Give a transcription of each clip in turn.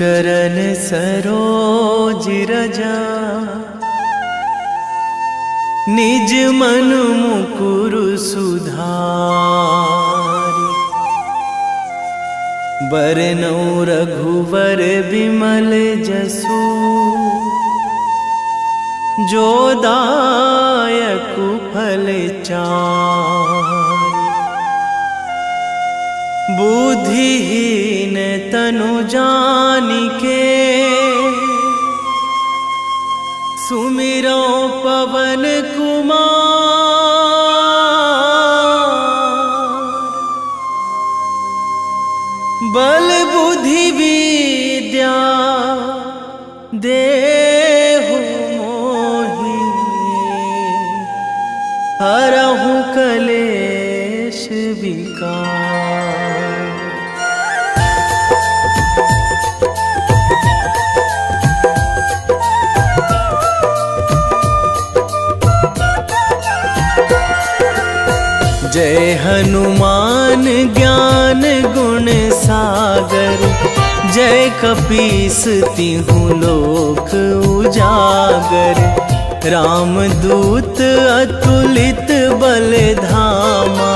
चरण सरोज रजा, निज मन मुकुर सुधारि। बरनौ रघुवर बिमल जसु, जो दायक फल चारि। बुद्धिहीन तनु जानिके, सुमिरो पवन कुमार। बल बुद्धि विद्या देहु मोहि, हरहु कलेश विकार। जय हनुमान ज्ञान गुण सागर, जय कपीस तिहु लोक उजागर। रामदूत अतुलित बल धामा,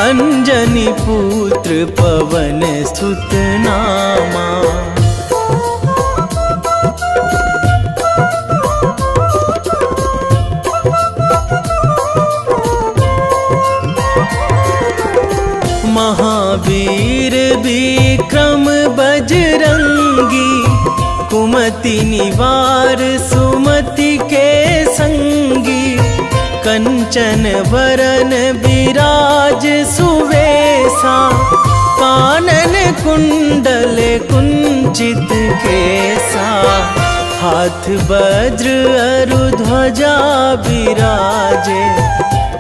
अंजनी पुत्र पवन सुत नामा। महावीर विक्रम बजरंगी, कुमति निवार सुमति के संगी। कंचन वरन विराज सुवेशा, कानन कुंडल कुंचित केसा। हाथ वज्र अरु ध्वजा बिराजे,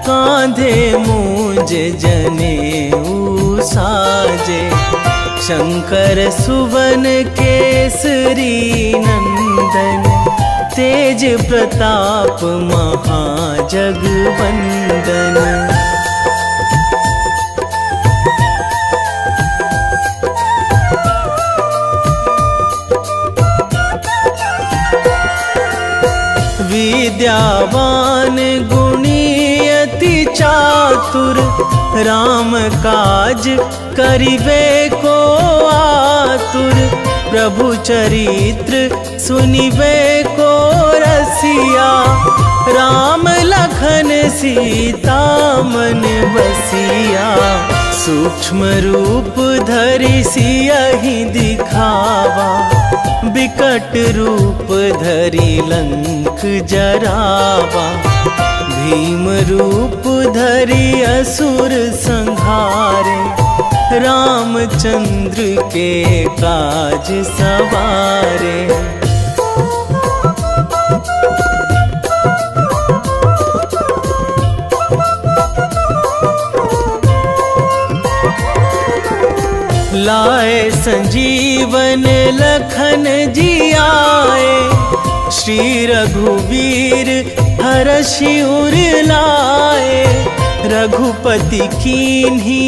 कांधे मूंज जनेऊ साजे। शंकर सुवन केसरी नंदन, तेज प्रताप महाजगवंदन। विद्यावान गुणी अति चातुर, राम काज करिबे को आतुर। प्रभु चरित्र सुनिबे को रसिया, राम लखन सीता मन बसिया। सूक्ष्म रूप धरि सियहि दिखावा, बिकट रूप धरि लंक जरावा। भीम रूप धरि असुर संहारे, रामचंद्र के काज सवारे। लाए संजीवन लखन जियाए, श्री रघुवीर हरषि उर लाए। रघुपति कीन्ही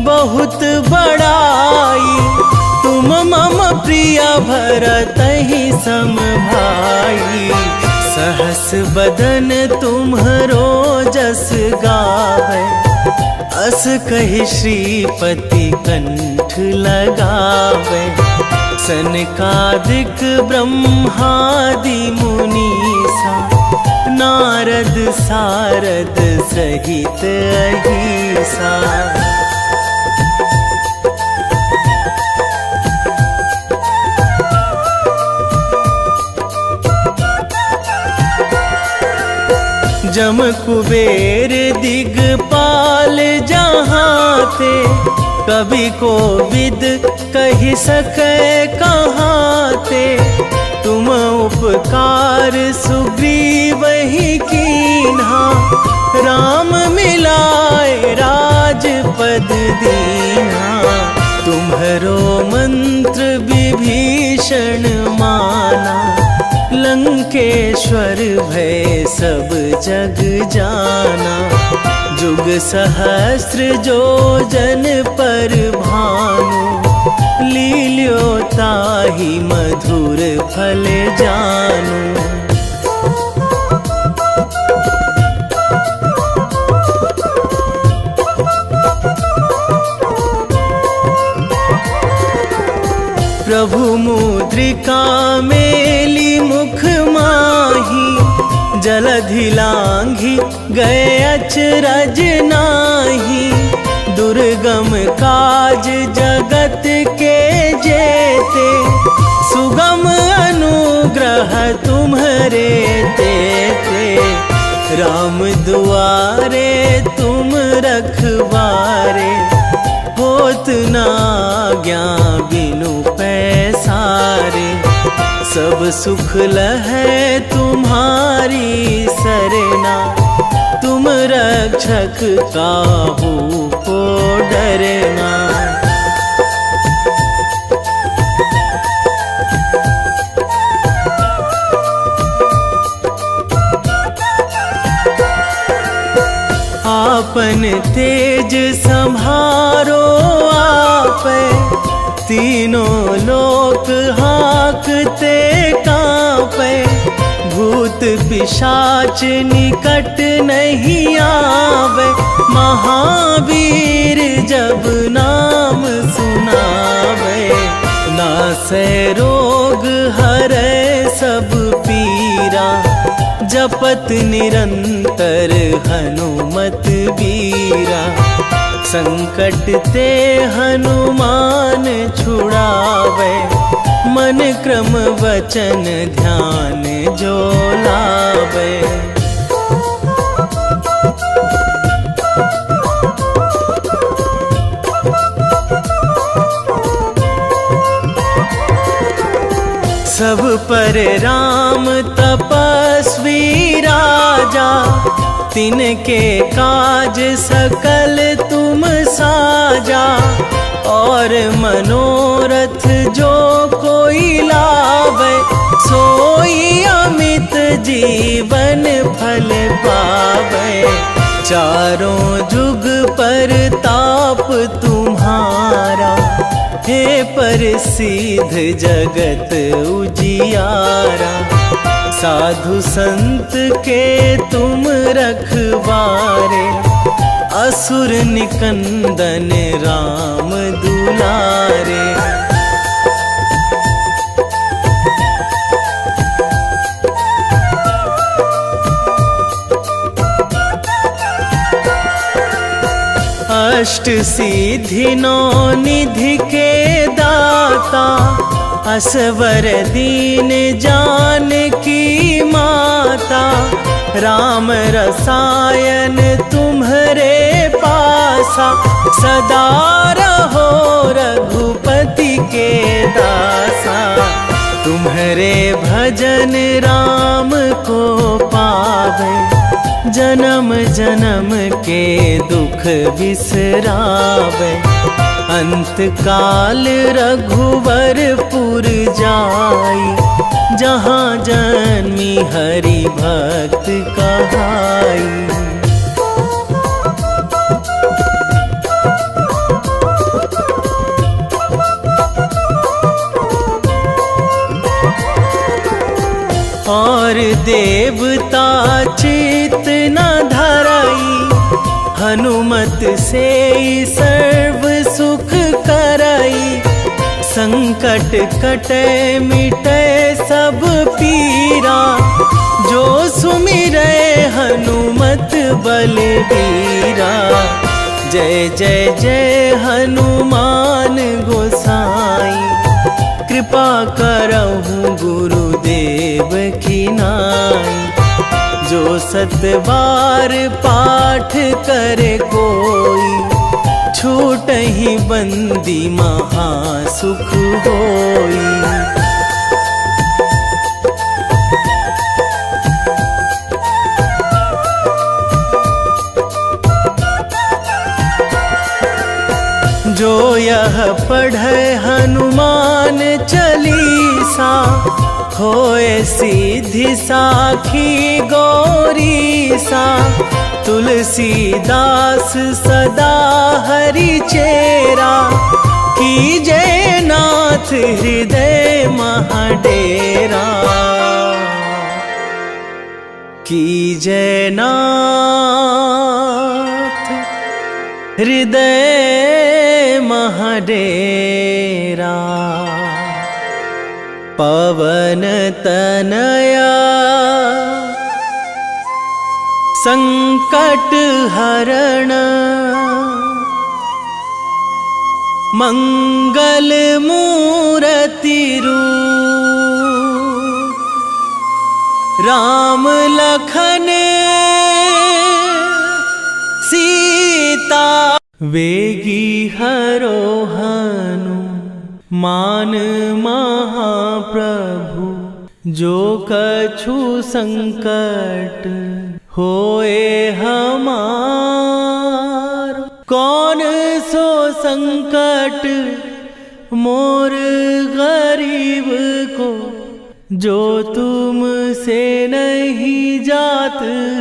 बहुत बड़ाई, तुम मम प्रिय भरतहि सम भाई। सहस बदन तुम्हरो जस गावै, अस कहि श्रीपति कंठ लगावै। सनकादिक ब्रह्मादि मुनीसा, नारद सारद सहित अहिसा। जम कुबेर दिगपाल जहाँ थे, कवि कोविद कहि सकै कहाँ ते। तुम उपकार सुग्रीवहि कीन्हा, राम मिलाए राजपद दीन्हा। तुम्हरो मंत्र विभीषण माना, लंकेश्वर भय सब जग जाना। जुग सहस्र जो जन पर भानु, लील्यो ताही मधुर फल जानू। प्रभु मुद्रिका मेली मुख माही, जलधि लांघी गए अचरज नाही। दुर्गम काज जगत के जेते, सुगम अनुग्रह तुम्हरे तेते। राम दुआरे तुम रखवारे, होत ना आज्ञा बिनु पैसारे। सब सुख लहै तुम्हारी सरना, तुम रक्षक काहू को डरना। आपन तेज संभारो आपै, तीनों लोक हाँकते कांपै। भूत पिशाच निकट नहीं आवे, महावीर जब नाम सुनावे। नासै रोग हरै सब पीरा, जपत निरंतर हनुमत बीरा। संकट ते हनुमान छुड़ावे, मन क्रम वचन ध्यान जो लावे। सब पर राम तपस्वी राजा, तिनके काज सकल तुम साजा। और मनोरथ जो कोई लावे, सोई अमित जीवन फल पावे। चारों जुग पर ताप तुम्हारा, हे प्रसिद्ध जगत उजियारा। साधु संत के तुम रखवारे, असुर निकंदन राम दुलारे। अष्ट सिद्धि नौ निधि के दाता, असवर दीन जानकी माता। राम रसायन तुम्हरे पासा, सदा रहो रघुपति के दासा। तुम्हरे भजन राम को पावे, जन्म जन्म के दुख बिसरावे। अंत काल रघुवरपुर जाई, जहाँ जन्मी हरि भक्त कहाई। और देवता चित न धराई, हनुमत से सर्व सुख कराई। संकट कटे मिटे सब पीरा, जो सुमिरै हनुमत बलबीरा। जय जय जय हनुमान गोसाई, कृपा करहु गुरुदेव की नाई। जो सतबार पाठ करे कोई, छूटहि बंदी महासुख होई। जो यह पढ़े हनुमान चालीसा, होए सीधी साखी गौरीसा। तुलसीदास सदा हरि चेरा, कीजे नाथ हृदय महाडेरा, कीजे नाथ हृदय महाडेरा। पवन तनया संकट हरण, मंगल मूर्ति रूप, राम लखन सीता। वेगी हरोहनु मान महाप्रभु, जो कछु संकट होए हमार। कौन सो संकट मोर गरीब को, जो तुमसे नहीं जात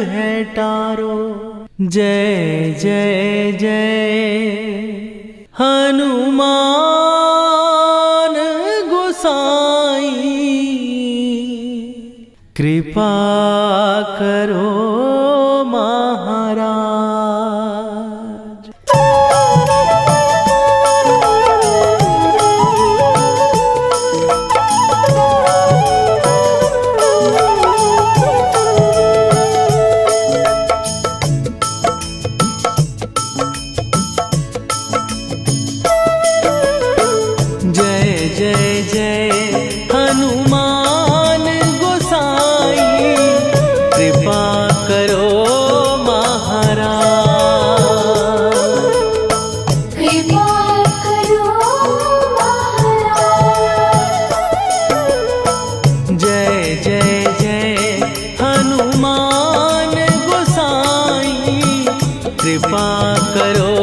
है टारो। जय जय जय हनुमान गोसाई, कृपा करो महाराज। जय जय जय हनुमान गोसाई, कृपा करो महाराज। कृपा करो महाराज। जय जय जय हनुमान गोसाई, कृपा करो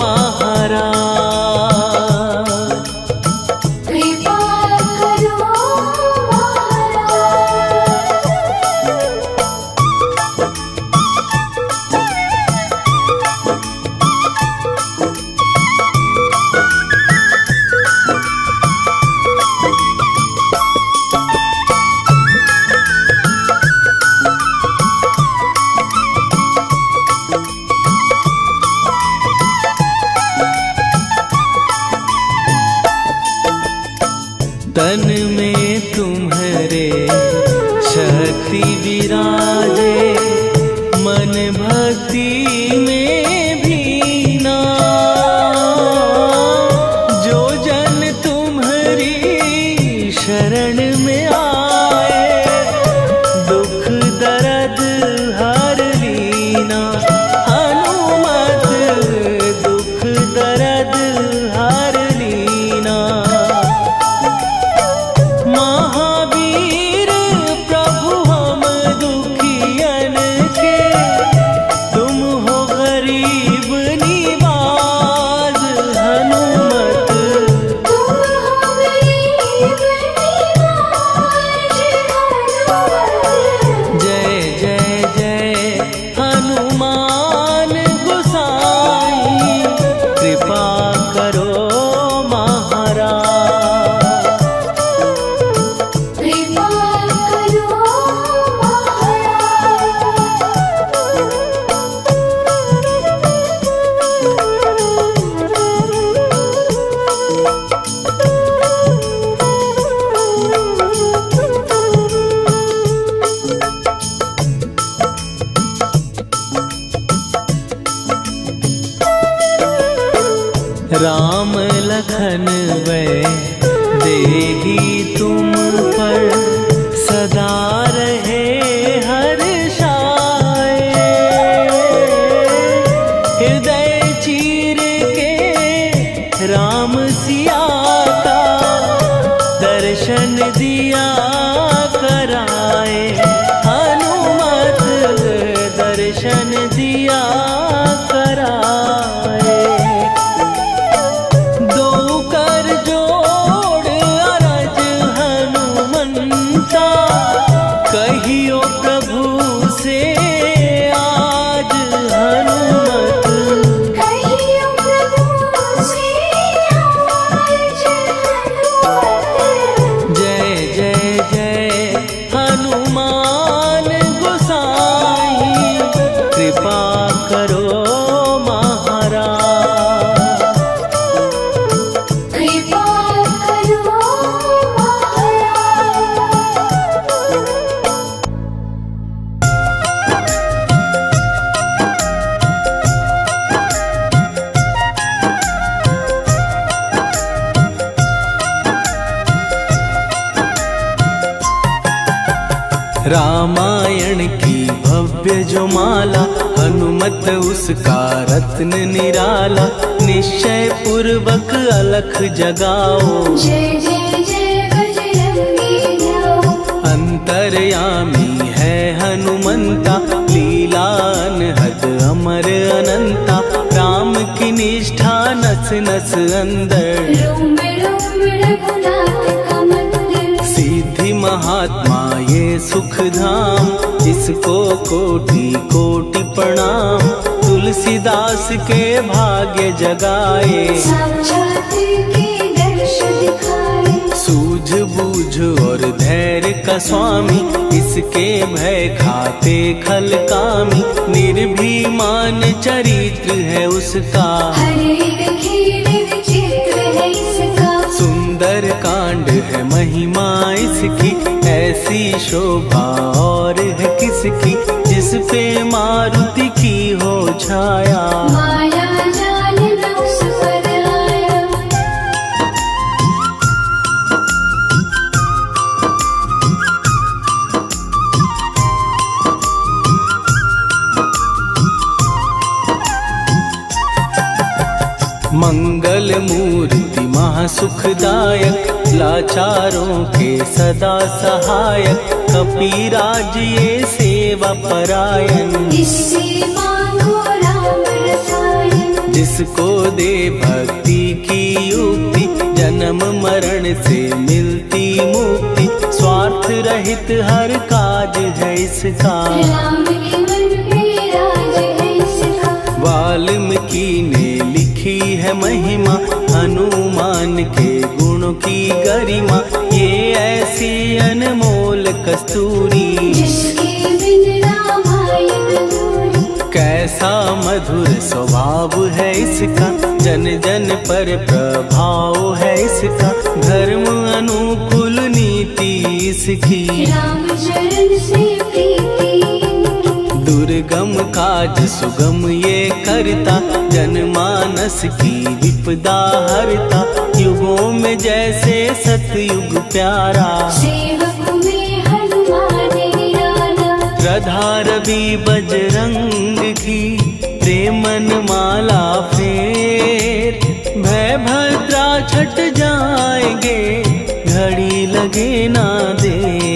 महाराज। कृपा करो तन में तुम्हारे शक्ति विराजे, मन भक्ति में भीना। जो जन तुम्हारी शरण में आए, दुख दर्द हर लीना। हनुमत दुख दर्द हर लीना। महावीर प्रभु हम दुखियन के, तुम हो गरीब निवाज। हनुमत तुम हो गरीब निवाज। जय जय जय हनुमान गोसाई, कृपा करो महाराज। कृपा करो राम लखन वै देही तुम पर, सदा रहे हर्षाए। हृदय चीर के राम सिया का, दर्शन दिया कराए। हनुमत दर्शन दिया कराए। दो कर जोड़ अरज हनुमंता, कहियो प्रभु से आज। हनुमत कहियो प्रभु से आज। रामायण की भव्य जो माला, हनुमत उसका रत्न निराला। निश्चय पूर्वक अलख जगाओ, जय जय जय बजरंगी जाओ। अंतर्यामी है हनुमंता, लीला अनहद अमर अनंता। राम की निष्ठा नस नस अंदर, रोम रोम रघुनाथ का मंदिर। सिद्धि महात्मा ये सुख धाम, जिसको कोटि कोटि प्रणाम। तुलसीदास के भाग्य जगाए, साक्षात के दर्श दिखाए। सूझ बूझ और धैर्य का स्वामी, इसके भय खाते खल कामी। निर्भीमान चरित्र है उसका, हर एक खेल विचित्र है इसका। सुंदर कांड है महिमा इसकी। ऐसी शोभा और है किसकी, जिस पे मारुति की हो छाया। माया जाल न उस पर आया। मंगल मूर्ति महासुखदायक, लाचारों के सदा सहायक। कपीराज ये सेवा परायण, इससे मांगो राम रसायन। जिसको दे भक्ति की युक्ति, जन्म मरण से मिलती मुक्ति। स्वार्थ रहित हर काज है इसका, राम के मन पे राज है इसका। वाल्मीकि ने लिखी है महिमा, हनुमान के गुणों की गरिमा। ये ऐसी अनमोल कस्तूरी, जिसके बिन रामायण अधूरी। कैसा मधुर स्वभाव है इसका, जन जन पर प्रभाव है इसका। धर्म अनुकूल नीति इसकी, राम चरण से प्रीति इनकी। दुर्गम काज सुगम ये करता, जनमानस की विपदा हरता। युगों में जैसे सतयुग प्यारा, सेवक में हनुमान निराला। राधा रवि बजरंग की, प्रेमन माला फेर। भय भद्रा छट जाएंगे, घड़ी लगे ना देर।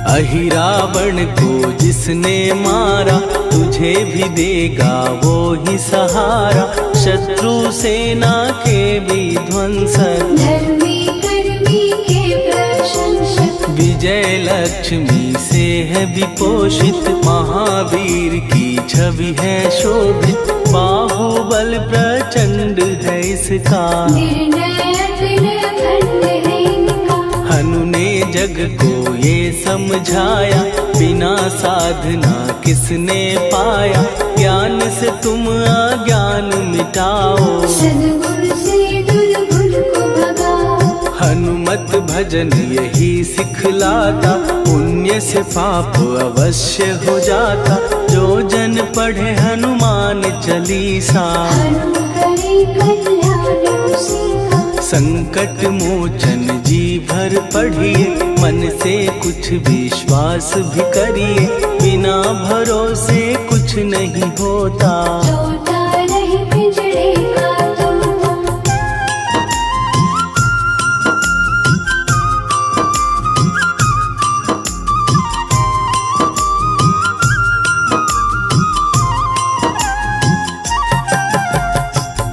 अहिरावण को जिसने मारा, तुझे भी देगा वो ही सहारा। शत्रु सेना के विध्वंसक, धर्मी कर्मी के प्रशंसक। विजय लक्ष्मी से है विपोषित। महावीर की छवि है शोभित, बाहुबल प्रचंड है इसका। निर्णय अतुल अखंड है इनका। हनु ने जग को ये समझाया, बिना साधना किसने पाया। ज्ञान से तुम अज्ञान मिटाओ, सद्गुण से दुर्गुण को भगाओ। हनुमत भजन यही सिखलाता, पुण्य से पाप अवश्य हो जाता। जो जन पढ़े हनुमान चालीसा, हनु करे कल्याण उसी का। संकट मोचन जी भर पढ़िए, मन से कुछ विश्वास भी करिए। बिना भरोसे कुछ नहीं होता, तोता रहे पिंजड़े का तोता।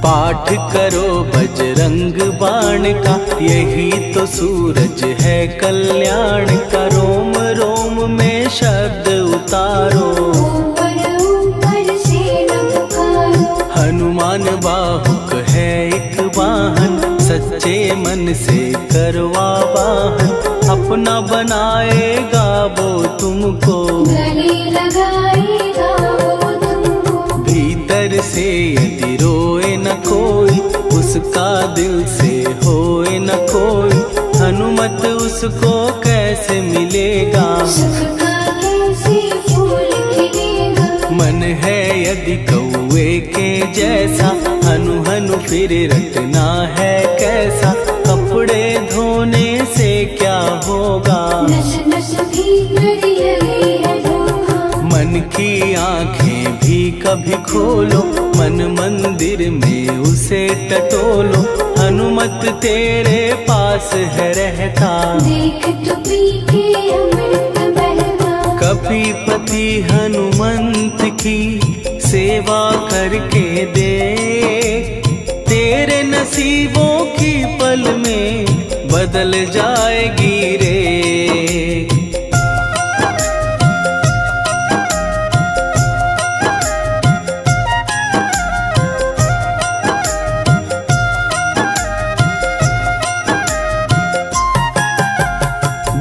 पाठ करो बजरंग बाण का, यही तो सूरज है कल्याण का। रोम रोम में शब्द उतारो, ऊपर ऊपर से न पुकारो। हनुमान बाहुक है एक वाहन, सच्चे मन से करवा वाहन। अपना बनाएगा वो तुमको, गले लगाएगा वो तुमको। भीतर से यदि रोए न कोई, उसका दिल से होए न कोई। हनुमत उसको कैसे मिलेगा, सुख का कैसे जैसा, हनु हनु फिर रटना है कैसा, कपड़े धोने से क्या होगा, नस नस भीतर यही है धोखा। मन की आंखें भी कभी खोलो, मन मंदिर में उसे टटोलो, हनुमत तेरे पास है रहता, देख तो पी के अमृत बहता। कपीपति हनुमंत की सेवा करके दे, तेरे नसीबों की पल में बदल जाएगी रे।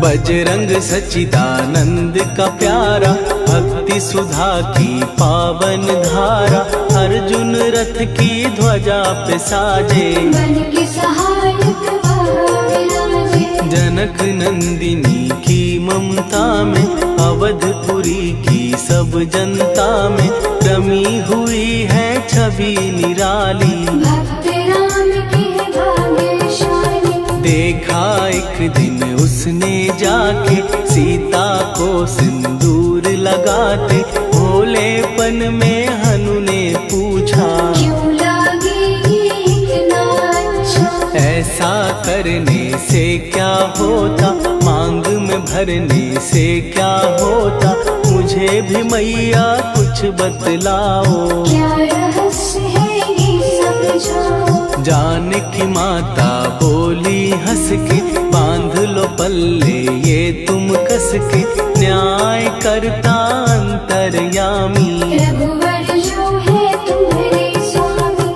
बजरंग सच्चिदानंद का प्यारा, भक्ति सुधा की पावन धारा, अर्जुन रथ की ध्वजा पे साजे, मन के सहायक वहाँ विराजे। जनक नंदिनी की ममता में, अवधपुरी की सब जनता में, रमी हुई है छवि निराली, भक्त राम के भाग्यशाली। देखा एक दिन उसने जाके, सीता को सिंदूर लगाते, भोलेपन में हनु ने पूछा, क्यों लागेगी इतना अच्छा। ऐसा करने से क्या होता, मांग में भरने से क्या होता, मुझे भी मैया कुछ बतलाओ, क्या रहस्य है ये समझाओ। जानकी माता बोली हंस के, बांध लो पल्ले ये तुम कस के, न्याय करता अंतर्यामी, रघुवर जो है तुम्हारे स्वामी।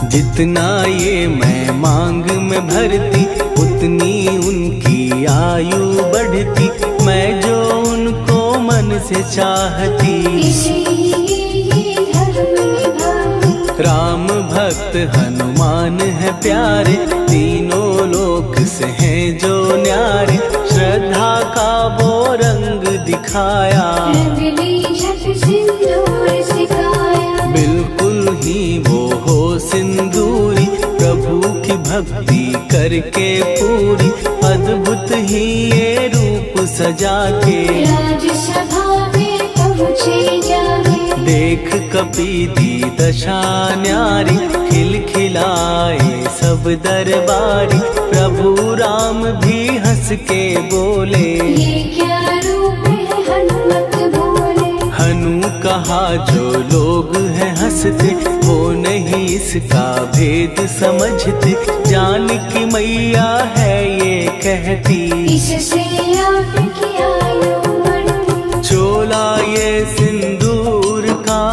जितना ये मैं मांग में भरती, उतनी उनकी आयु बढ़ती, मैं जो उनको मन से चाहती, इसीलिए धर्म निभाती। राम भक्त हनुमान है प्यारे, तीनों लोक से हैं जो न्यारे, श्रद्धा का वो रंग दिखाया, रंगली झट सिंदूर सिखाया। बिल्कुल ही वो हो सिंदूरी, प्रभु की भक्ति करके पूरी, अद्भुत ही ये रूप सजा के, राजसभा में पहुँचे जाके। देख कपीदी दशा न्यारी, खिलखिलाए सब दरबारी, प्रभु राम भी हंस के बोले, ये क्या रूप है हनुमत बोले। हनु कहा जो लोग हैं हंसते, वो नहीं इसका भेद समझते, जानकी मैया है ये कहती, इससे आपकी आयु बढ़ती। चोला ये सिंदूर का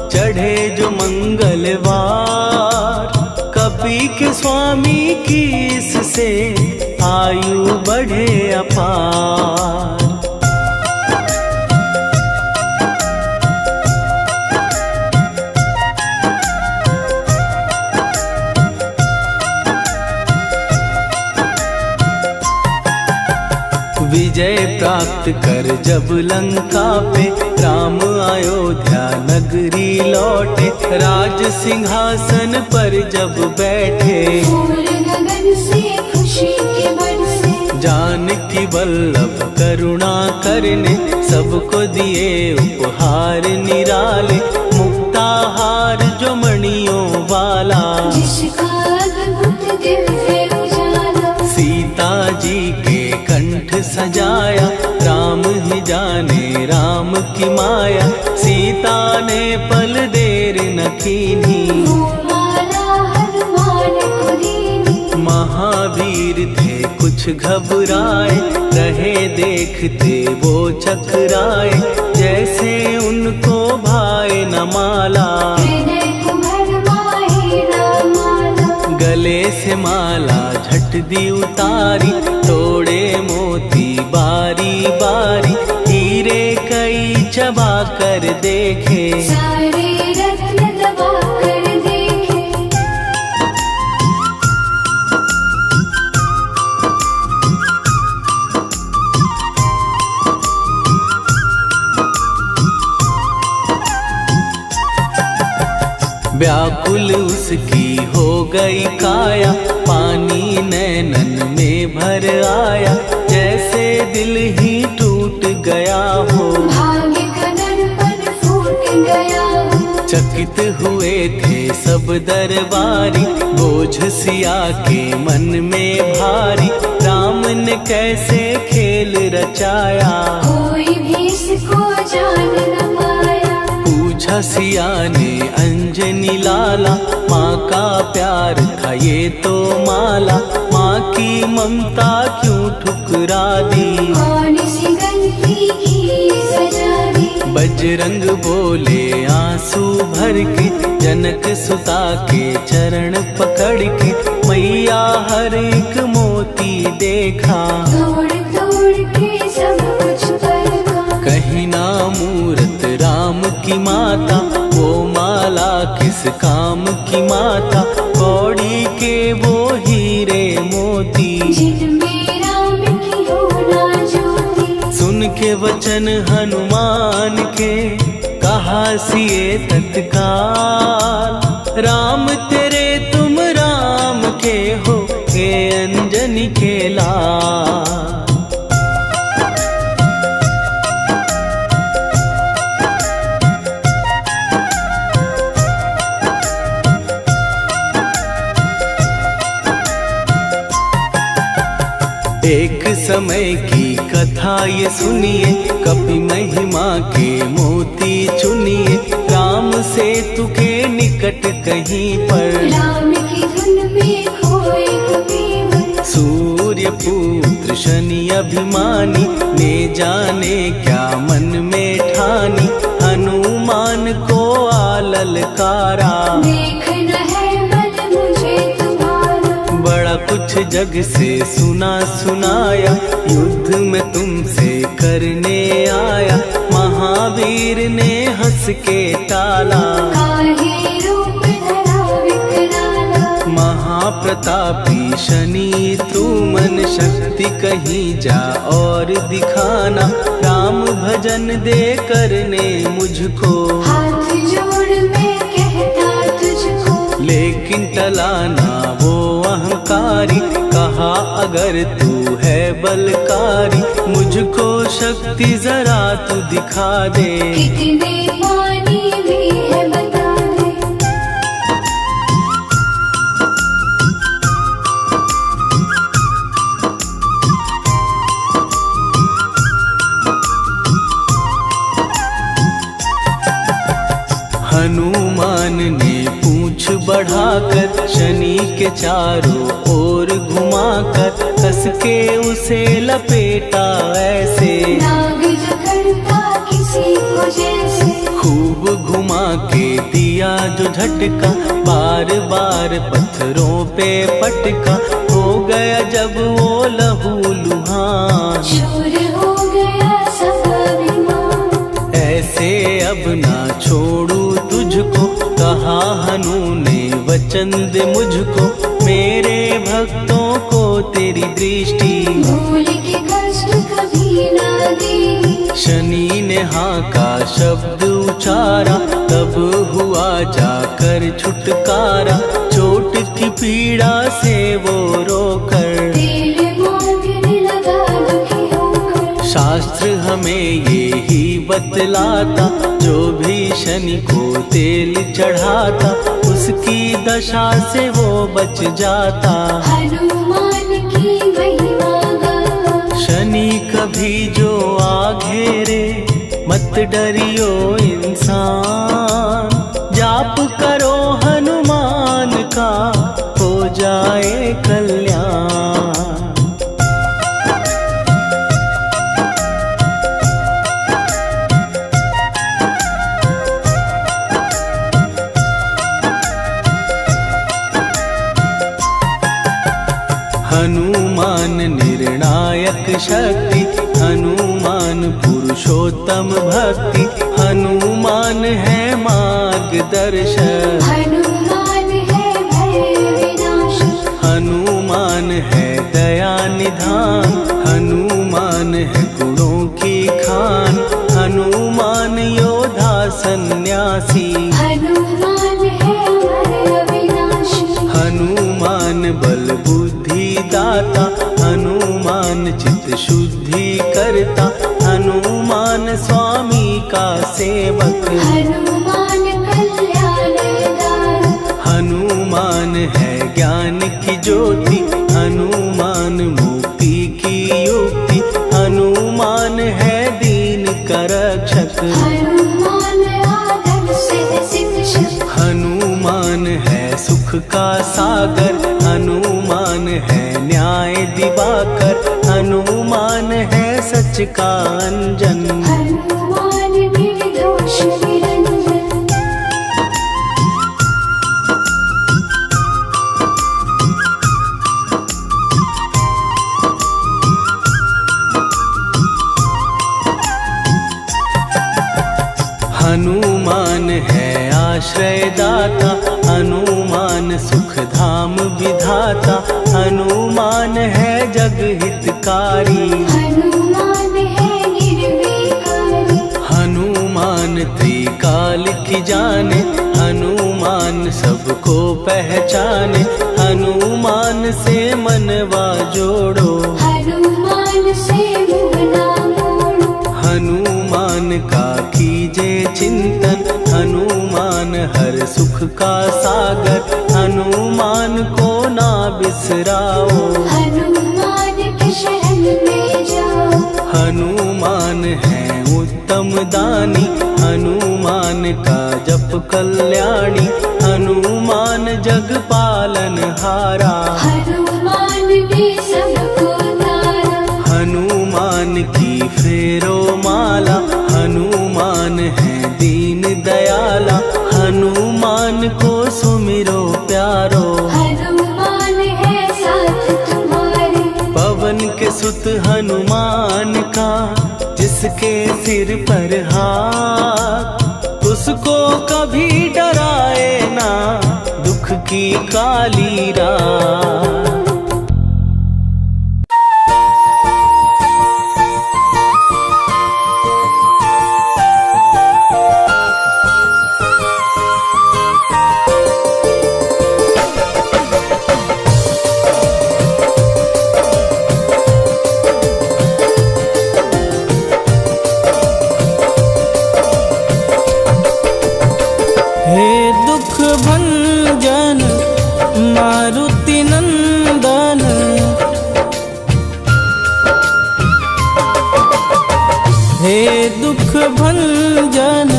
चढ़े जो मंगलवार, कपी के स्वामी की इससे आयु बढ़े अपार। विजय प्राप्त कर जब लंका पे, राम अयोध्या नगरी लौटे, राज सिंहासन पर जब बैठे, फूल गगन से खुशी के बरसे। जानकी वल्लभ करुणा करने, सबको दिए उपहार निराले, मुक्ताहार जो मणियों वाला, जिसका अद्भुत दिव्य उजाला। सीता जी के कंठ सजाया, राम ही जाने राम की माया, सीता ने पल देर न कीन्ही, वो माला हनुमान को दीनी। महावीर थे कुछ घबराए, रहे देखते वो चकराए, जैसे उनको भाए न माला, हृदय को भरमाए रामाला। गले से माला झट दी उतारी, तोड़े मोती बारी बारी, हीरे कई चबा कर देखे, सारे रत्न दबा कर देखे। व्याकुल उसकी हो गई काया, पानी नैनन में भर आया, जैसे दिल ही टूट गया हो। भाग्य का दर्पण फूट गया हो। चकित हुए थे सब दरबारी, बोझ सिया के मन में भारी, राम ने कैसे खेल रचाया, कोई भी इसको जान न पाया। पूछा सिया ने अंजनी लाला, माँ का प्यार था ये तो माला, माँ की ममता क्यों ठुकरा दी, कौन सी गलती की सजा दी। बजरंग बोले आंसू भर के, जनक सुता के चरण पकड़ के, मैया हर एक मोती देखा, तोड़ तोड़ के सब कुछ परखा। कहीं ना मूरत राम की माता, वो माला किस काम की माता, कौड़ी के वो हीरे मोती, जिनमें राम की हो ना ज्योति। सुन के वचन हनुमान के, कहा सिए तत्काल, राम तेरे तुम राम के हो, हे अंजनी के लाल। एक समय की कथा ये सुनिए, कपि महिमा के मोती चुनिए, राम सेतु के निकट कहीं पर, राम की धुन में खोए कबीर। सूर्य पुत्र शनि अभिमानी, ने जाने क्या मन में ठानी, हनुमान को आललकारा, देखना है बल मुझे तुम्हारा। बड़ा कुछ जग से सुना सुनाया, युद्ध में तुमसे करने आया, महावीर ने हंस के टाला, काहे रूप धरा विकराला। महाप्रतापी शनि तू मन शक्ति कहीं जा और दिखाना, राम भजन दे करने मुझको, हाथ जोड़ मैं कहता तुझको। लेकिन टलाना वो अहंकारी, कहा अगर तू है बलकारी, मुझको शक्ति जरा तू दिखा दे, कितने पानी भी है बता दे। हनुमान ने पूंछ बढ़ाकर, शनि के चारों ओर घुमाकर, कस के उसे लपेटा ऐसे, नाग जो करता किसी को जैसे। खूब घुमा के दिया जो झटका, बार बार पत्थरों पे पटका, हो गया जब वो लहू लुहान, शूर हो गया सब अभिमान। ऐसे अब ना छोड़ू तुझको, कहा हनु ने वचन दे मुझको, मेरे भक्तों को तेरी दृष्टि, भूल के कष्ट कभी ना दी। शनि ने हाँ का शब्द उचारा, तब हुआ जाकर छुटकारा, चोट की पीड़ा से वो रोकर, तेल मांगने लगा दुखी होकर। शास्त्र हमें ये ही बतलाता, जो भी शनि को तेल चढ़ाता, उसकी दशा से वो बच जाता। हनुमान की महिमा गाता, शनि कभी जो आ घेरे, मत डरियो इंसान, जाप करो हनुमान का, हो जाए कल्याण। हनुमान निर्णायक शक्ति, हनुमान पुरुषोत्तम भक्ति, हनुमान है मार्गदर्शक, हनुमान है भय विनाशक। हनुमान है दया निधान, हनुमान है गुणों की खान, हनुमान योद्धा सन्यासी, हनुमान है स्वामी का सेवक। हनुमान कल्याण दान, हनुमान है ज्ञान की ज्योति, हनुमान मुक्ति की युक्ति, हनुमान है दीन का रक्षक। हनुमान आदर से शिक्षक, हनुमान है सुख का सागर, हनुमान है न्याय दिवाकर, हनुमान है सच का अंजन। हनुमान निर्दोष निरंजन, हनुमान है आश्रय दाता, हनुमान सुख धाम विधाता, हनुमान है जग हितकारी। हनुमान है निर्विकारी, हनुमान त्रिकाल की जाने, हनुमान सबको पहचाने, हनुमान से मनवा जोड़ो। हनुमान से मुँह ना मोड़ो, हनुमान का कीजे चिंतन, हनुमान हर सुख का सागर, हनुमान को ना बिसराओ। हनुमान के शरण में जाओ। हनुमान है उत्तम दानी, हनुमान का जप कल्याणी, हनुमान जग पालन हारा। हनुमान ने सबको तारा, हनुमान की फेरो माला, हनुमान है दीन दयाला, हनुमान को सुमिरो प्यारो। हनुमान है साथ तुम्हारे, पवन के सुत हनुमान का, जिसके सिर पर हाथ, उसको कभी डराए ना दुख की काली रात। हे दुख भंजन मारुति नंदन, हे दुख भंजन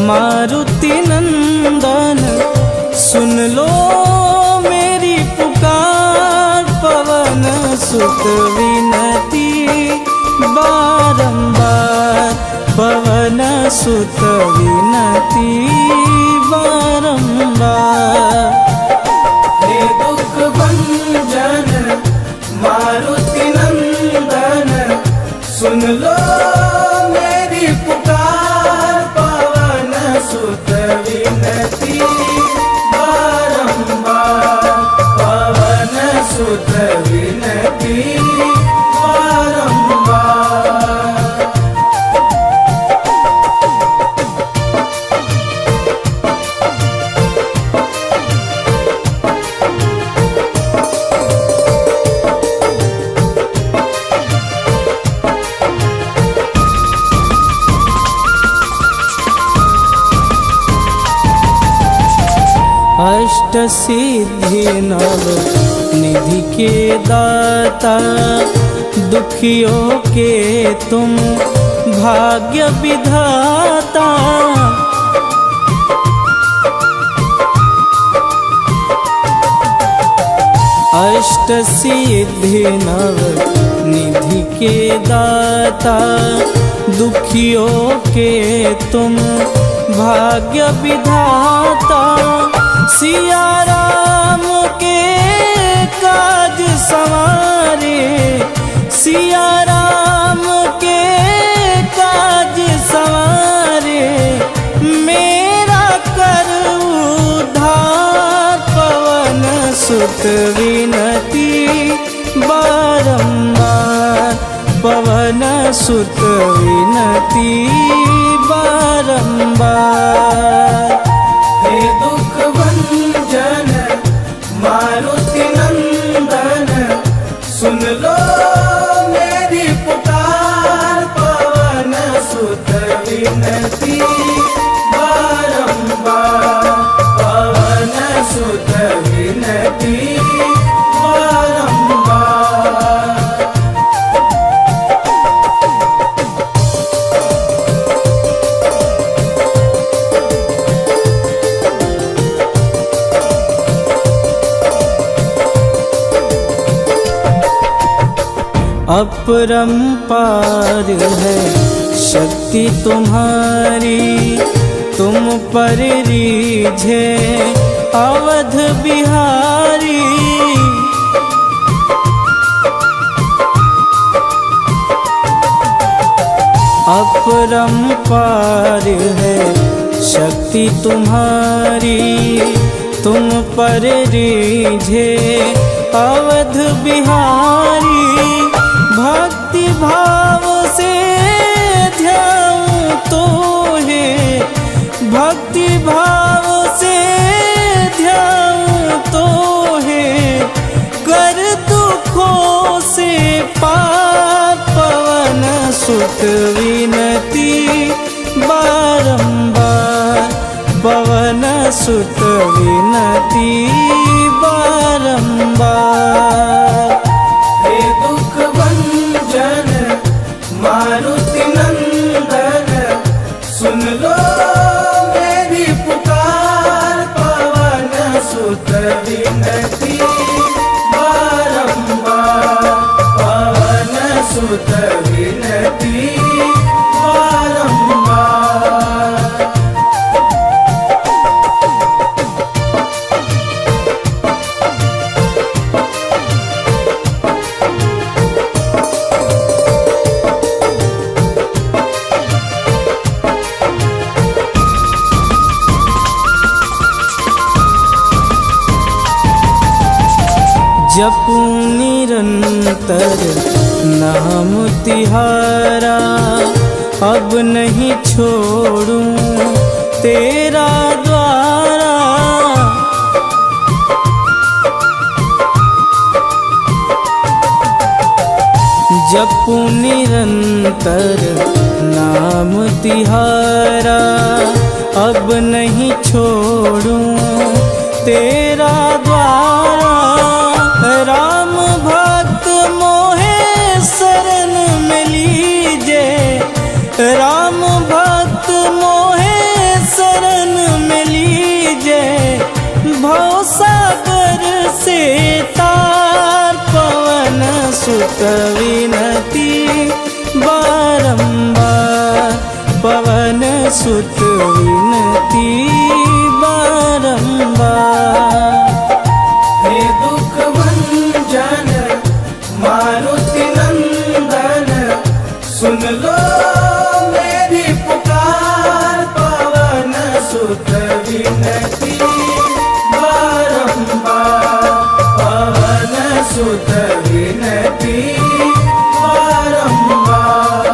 मारुति नंदन, सुन लो मेरी पुकार, पवन सुत विनती बारंबार, पवन सुत विनती बारंबार। हे दुख भंजन मारुति नंदन, सुन लो मेरी पुकार, पवन सुत विनती बारंबार, पवन सुत विनती बारंबार। अष्ट सिद्धि नव निधि के दाता, दुखियों के तुम भाग्य विधाता। अष्ट सिद्धि नव निधि के दाता, दुखियों के तुम भाग्य विधाता। सिया राम के काज सवारे, सिया राम के काज सवारे, मेरा कर उद्धार, पवन सुत विनती बारंबार, पवन सुत विनती बारंबार। हे दुख भंजन मारुति नंदन, सुन लो मेरी पुकार, पवन सुत विनती बारंबार, पवन सुत विनती बारंबार। अपरंपार है शक्ति तुम्हारी, तुम पर रीझे अवध बिहारी। अपरंपार है शक्ति तुम्हारी, तुम पर रीझे अवध बिहारी। भक्ति भाव से ध्याऊं तो है, भक्ति भाव से ध्याऊं तो है, कर दुखों से पार पवन सुत विनती बारंबार, पवन सुत विनती बारंबार। हे दुख भंजन मारुति नंदन, सुन लो मेरी पुकार, पवन सुत विनती बारंबार, पवन सुत विनती बारंबार। जपूं निरंतर नाम तिहारा, अब नहीं छोड़ूं तेरा द्वारा। जपूं निरंतर नाम तिहारा, अब नहीं छोड़ूं तेरा द्वारा। राम भक्त मोहे शरण में लीजे, राम भक्त मोहे शरण में लीजे। भवसागर से तार पवन सुत विनती बारंबार, पवन सुत विनती बारंबार। हे दुख भंजन मारुति नंदन, सुन लो मेरी पुकार, पवन सुत विनती बारंबार, पवन सुत विनती बारंबार।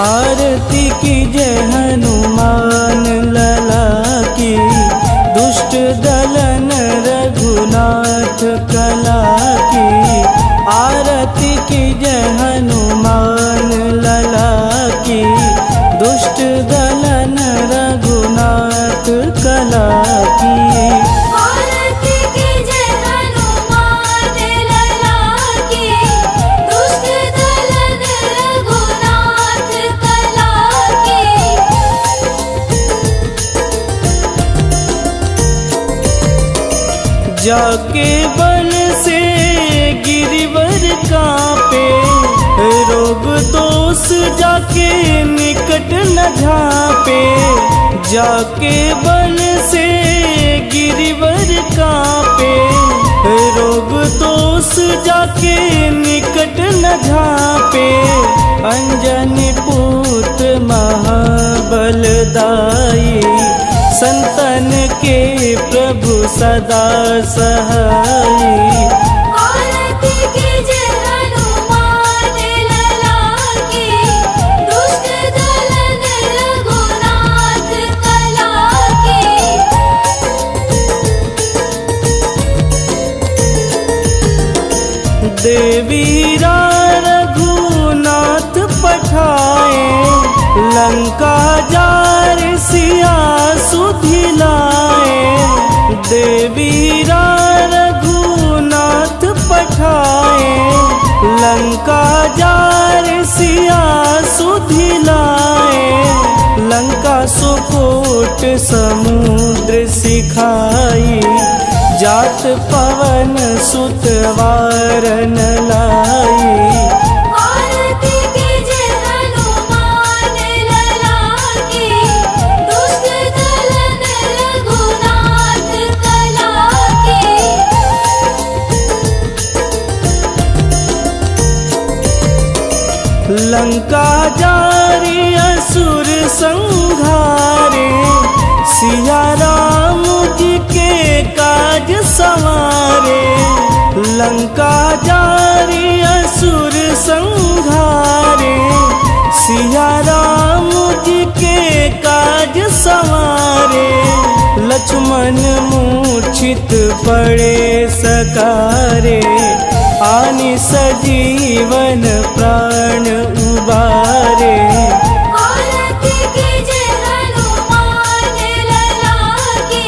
आरती की जय हनुमान लला की, दुष्ट दलन रघुनाथ कला की। आरती की जय हनुमान लला की, दुष्ट दलन रघुनाथ कला की। आरती की जय हनुमान लला की, दुष्ट दलन रघुनाथ कला की। जाके बल से गिरिवर कांपे, रोग दोष जाके निकट न झांपे। जाके बल से गिरिवर कांपे, रोग दोष जाके निकट न झांपे। अंजनी पुत्र महाबलदाई, संतन के प्रभु सदा सहाई। आरती की जय हनुमान लला की, दुष्ट दलन रघुनाथ कला की। देवीरा रघुनाथ पठाए, लंका जार सिया सुधिलाए। देवीरा रघुनाथ पठाए, लंका जार सिया सुधिलाए। लंका सुकोट समुद्र सिखाई, जात पवन सुत वारन लाई। आरती कीजे हनुमान लला की, दुष्ट दलन रघुनाथ कला की। लंका जारी असुर संहारे, सिया राम जी के काज संवारे। लंका जारी असुर संहारे, सिया राम जी के काज संवारे। लक्ष्मण मूर्छित पड़े सकारे, आनि सजीवन प्राण उबारे। आरती कीजे हनुमान लला की,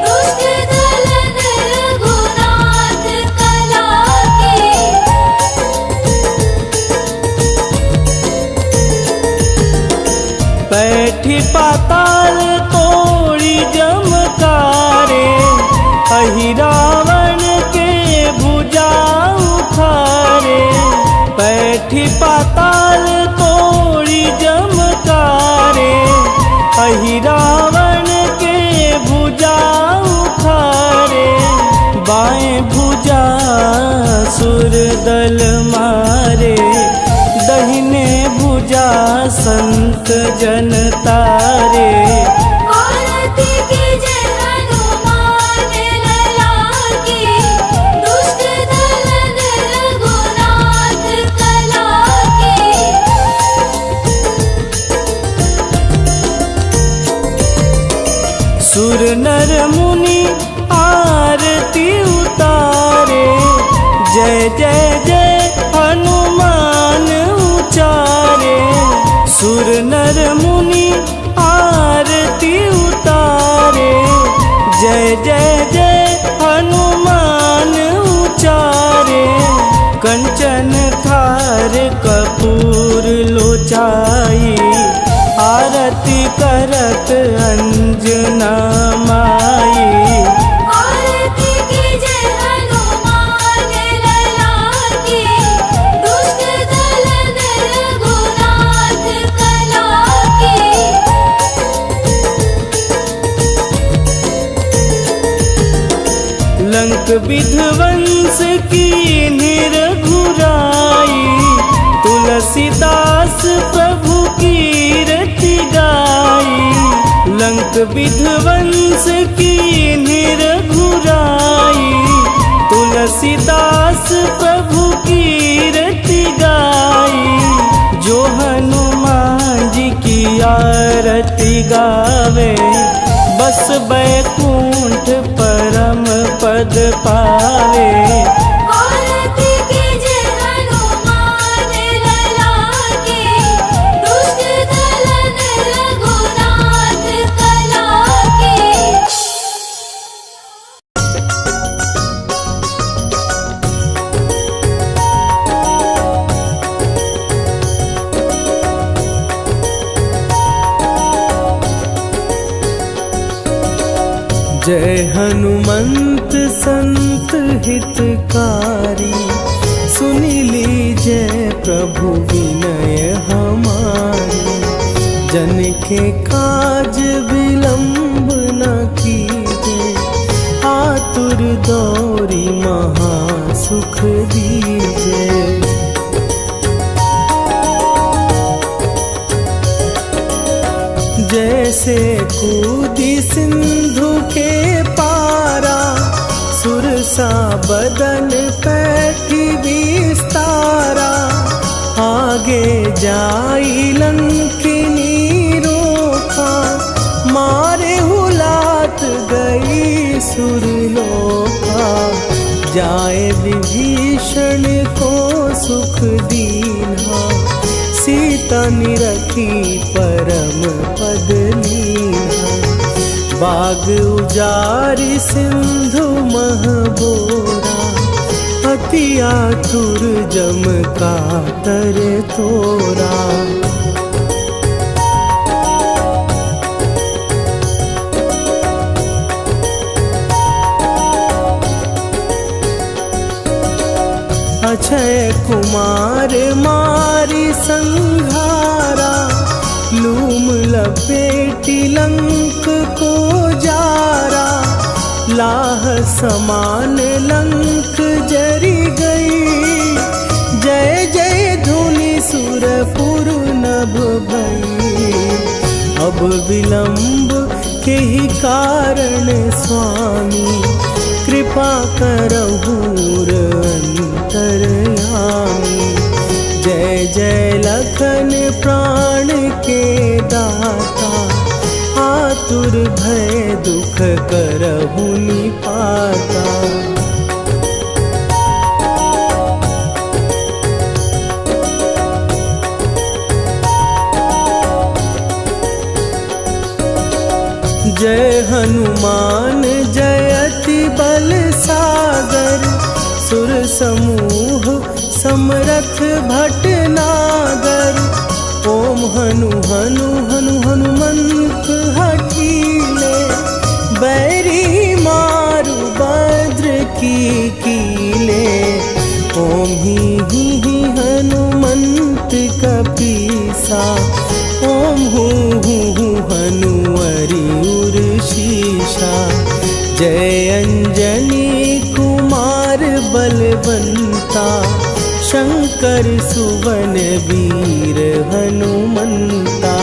दुष्ट दलन रघुनाथ कला की। बैठी पाताल तोड़ी जमकारे, अहि रावण के भुजा उखारे। बैठी पाताल तोड़ी जमकारे, अहि रावण के भुजा उखारे। बाएं भुजा सुर दल मारे, दहिने भुजा संत जन तारे। आरती कीजे हनुमान लला की, दुष्ट दलन रघुनाथ कला की। सुर नर मुनि आरती उतारे, जय जय जय हनुमान उचारे। सुर नर मुनि आरती उतारे, जय जय जय हनुमान उचारे। कंचन थार कपूर लोचाई, आरती करत अंजना माई। आरती कीजे हनुमान लला की, दुष्ट दलन रघुनाथ कला की। लंक विध्वंस की निरघुराई, तुलसीदास प्रभु कीरति गाई। लंक विध्वंस की निरघुराई, तुलसीदास प्रभु कीरति गाई। जो हनुमान जी की आरती गावे, बस बैकुंठ परम पद पावे। आरती कीजे हनुमान लला की, दुष्ट दलन रघुनाथ कला की। जय हनुमंत संत हितकारी, सुनि लीजय प्रभु विनय हमारी। जन के काज विलंब न कीजे, आतुर दौरी महासुख दीजे। जैसे कूदी सिंधु के पारा, सुरसा बदन पैठी विस्तारा। आगे जाई लंकिनी रोका, मारे हुलात गई सुरलोका। जाए विभीषण को सुख दीना, सीता निरखी परम पद लीना। बाग उजारि सिंधु मह बोरा, अति आतुर जम कातर तोरा। अक्षय कुमार मारी संघारा, लूम लपेटी लंक को जारा। लाह समान लंक जरी गई, जय जय धुनि सुरपुर नभ भई। अब विलंब के ही कारण स्वामी, कृपा करहु अंतरयामी। जय जय लखन प्राण के दाता, आतुर भय दुख करहु निपाता। जय हनुमान जयति बल सागर, सुर समूह समरथ भटनागर। ओम हनु हनु हनु हनुमंत हठीले, बैरी मारु भद्र की कीले। ओम ही हनुमंत कपीसा, ओम हूँ हनुवरि उर शीशा। जय अंजनी कुमार बलवंता, शंकर सुवन वीर हनुमंता।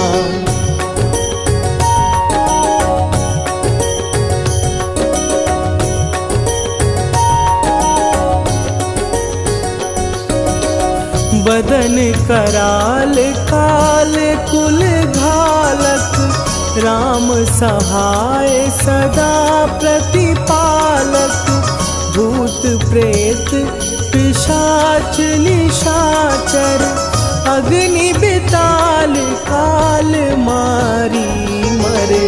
बदन कराल काल कुल घालक, राम सहाय सदा प्रतिपालक। भूत प्रेत पिशाच निशाचर, अग्नि बिताल काल मारी मरे।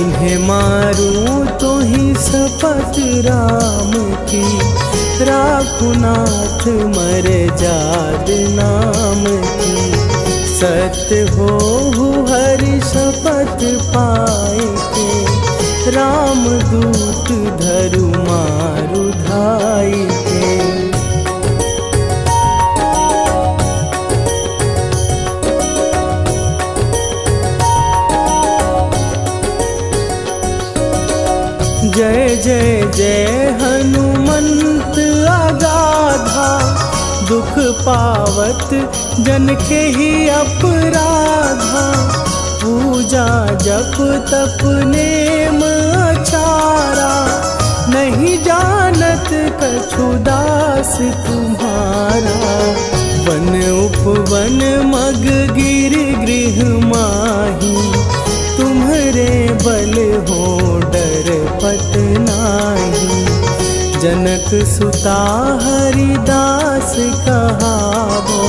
इन्हें मारूं तो ही शपथ राम की, राखुनाथ मर जाद नाम की। सत्य हो हरि शपथ पाए के, राम दूत धरु मारु धाई के। जय जय जय हनुमंत अगाधा, दुख पावत जन के ही अपराधा। पूजा जप तप नेम अचारा, नहीं जानत कछु दास तुम्हारा। वन उपवन मग गिर गृह माही, तुम्हरे बल हो डर पत नाही। जनक सुता हरिदास कहावो,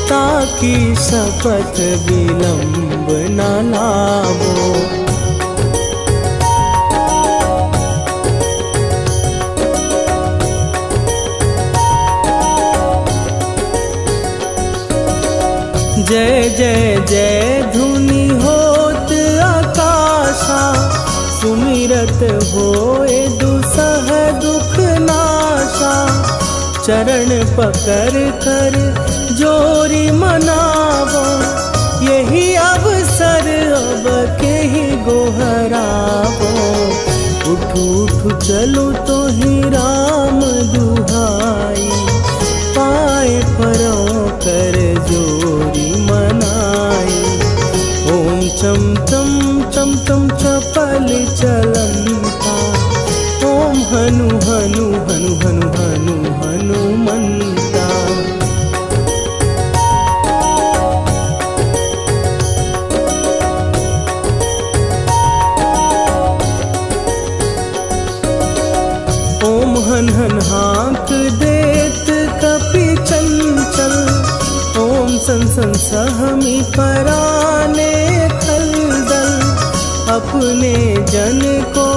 ताकि शपथ विलंब न लावो। जय जय जय धुनि होत आकाशा, सुमिरत होए दुसह दुख नाशा। चरण पकड़ कर जोरी मनावो, यही अवसर अब के ही गोहरावो। उठ उठ चलो तो ही राम दुहाई, पाए परों कर जोरी मनाई। ओम चम चम चम चम चपल चलंता, ओम हनु हनु हनु हनु हनु हनुमंता। ओम हन हन हाँक देत कपि चंचल, ओम सन सन सहमी पराने खलदल, अपने जन को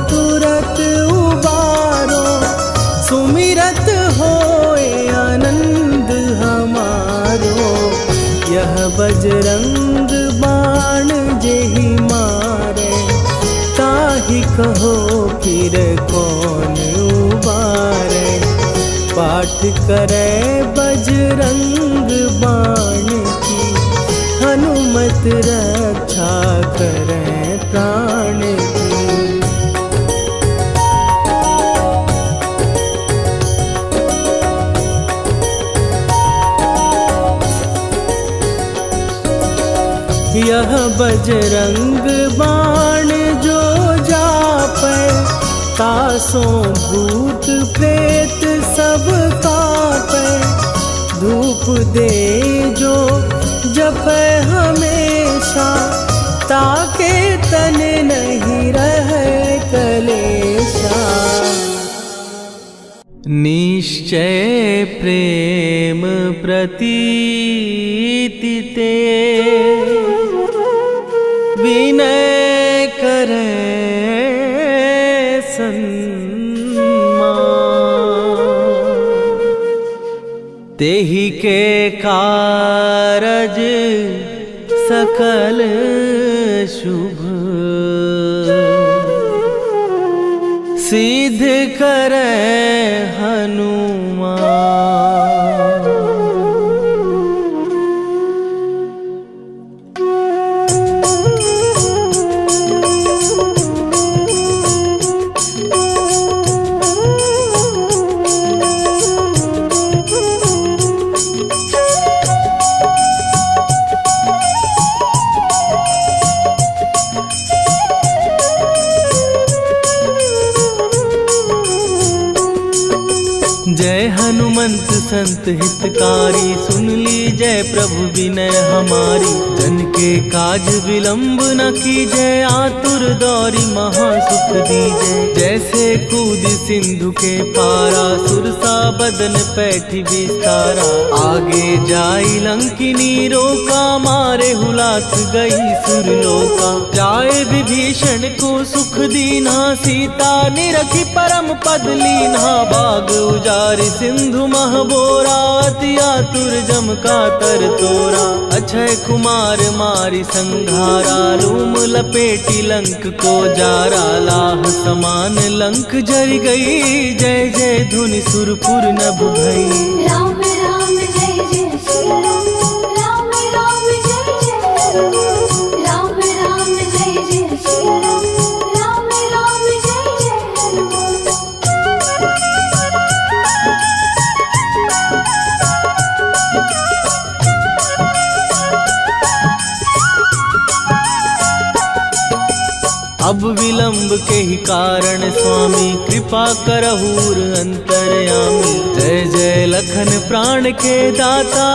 तुरत उबारो, सुमिरत होए आनंद हमारो। यह बजरंग बाण जेहि मारे, ताहि कहो फिर कौन उबारे। पाठ करे बजरंग बाण की, हनुमत रक्षा करे प्राण की। यह बजरंग बाण जो जापै, तासों भूत प्रेत सब कापै। धूप दे जो जपै हमेशा, ताके तन नहीं रहे कलेशा। निश्चय प्रेम प्रतीति ते, विनय करे सन्मान। तेहि के कारज सकल शुभ, सिद्ध करे हनुमान। जय हनुमंत संत हितकारी, सुन ली जय प्रभु विनय हमारी। जन के काज विलंब न कीजय, आतुर दौरी महासुख दीजय। जैसे कूद सिंधु के पारा, सुरसा बदन पैठी विस्तारा। आगे जाई लंकिनी रोका, मारे हुलास गई सुरलोका। जाए विभीषण को सुख दीना, सीता निरखी परम पद लीना। बाग उजारि सिंधु महबोरा, अति आतुर जम का तर तोरा। अक्षय कुमार मारि संघारा, रूम लपेटी लंक को जारा। लाह समान लंक जरि गई, जय जय धुनि सुरपुर नभ भई। राम राम जय जय श्री राम, राम राम जय जय राम। राम राम जय जय श्री राम, राम राम जय जय राम। अब विलंब के ही कारण स्वामी, कृपा करहूर अंतरयामी। जय जय लखन प्राण के दाता,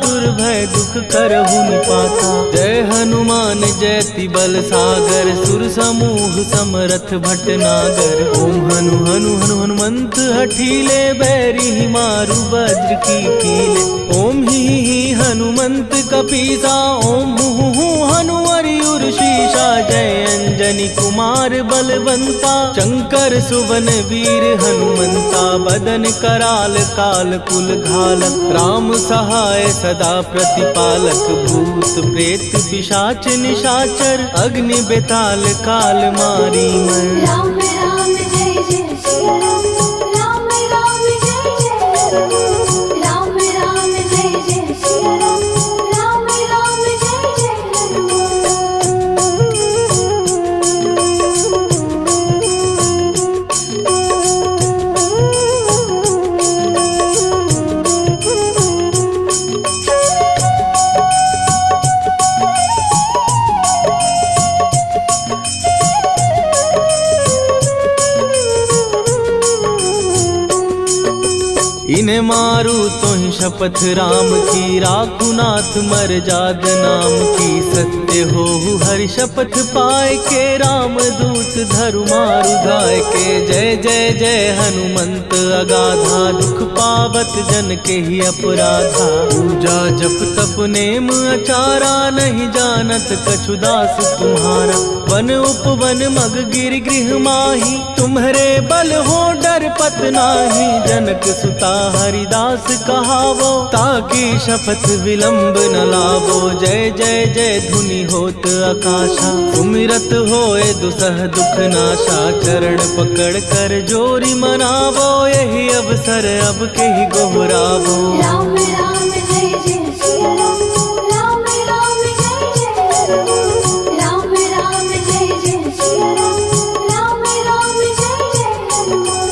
दुर्भय दुख करहु निपाता। जय हनुमान जयति बल सागर, सुर समूह समरथ भटनागर। ओम हनु हनु हनु हनुमंत हठीले, बैरी मारु वज्र की कीले। ओम ही हनुमंत कपीसा, ओम हु हनुमरि उर्शीषा। जय अंजनी कुमार बलवंता, शंकर सुवन वीर हनुमंता। बदन कराल काल कुल घालक, राम सहाय सदा प्रतिपालक। भूत प्रेत पिशाच निशाचर, अग्नि बेताल काल मारी मैं। राम राम जय जय श्री राम, राम राम जय जय राम। राम राम जय जय श्री राम, राम राम जय जय राम। इन्हें मारू तो ही शपथ राम की, राखू नाथ मर जाद नाम की। सत्य हो हरि शपथ पाए के, राम दूत धरु मारु धाय के। जय जय जय हनुमंत अगाधा, दुख पावत जन के ही अपराधा। पूजा जप तप नेम अचारा, नहीं जानत कछु दास तुम्हारा। वन उपवन मग गिर गृह माही, तुम्हारे बल हो डर पत नाही। जनक सुता हरिदास कहावो, ताकि शपथ विलंब न लावो। जय जय जय धुनि होत आकाशा, सुमिरत होए दुसह दुख नाशा। चरण पकड़ कर जोरी मनावो, यही अवसर अब के ही गोहरावो। राम राम जय जय सिया राम, राम राम जय जय हनुमान। राम राम जय जय सिया राम, राम राम जय जय हनुमान।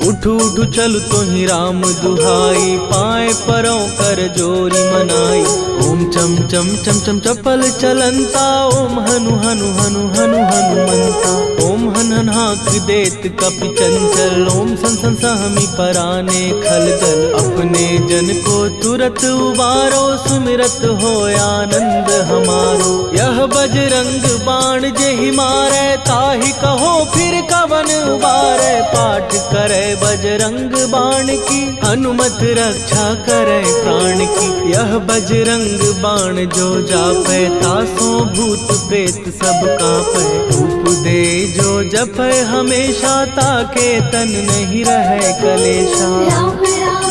उठू उठू चल तो ही राम दुहाई, पाए परों कर जोरी मनाई। ओम चम चम चम चम चपल चलंता, ओम हनु हनु हनु हनु हनुमंता। ओम हन हन हाक देत कपि चंचल, ओम सन सन सहमी पराने खलदल। अपने जन को तुरत उबारो, सुमिरत हो आनंद हमारो। यह बजरंग बाण जेहि मारे, ताहि कहो फिर कवन उबारे। पाठ करे बजरंग बाण की, हनुमत रक्षा करे प्राण की। यह बजरंग बाण जो जापै, तासों भूत प्रेत सब कांपै। धूप दे जो जपै हमेशा, ताके तन नहीं रहे कलेशा। राम राम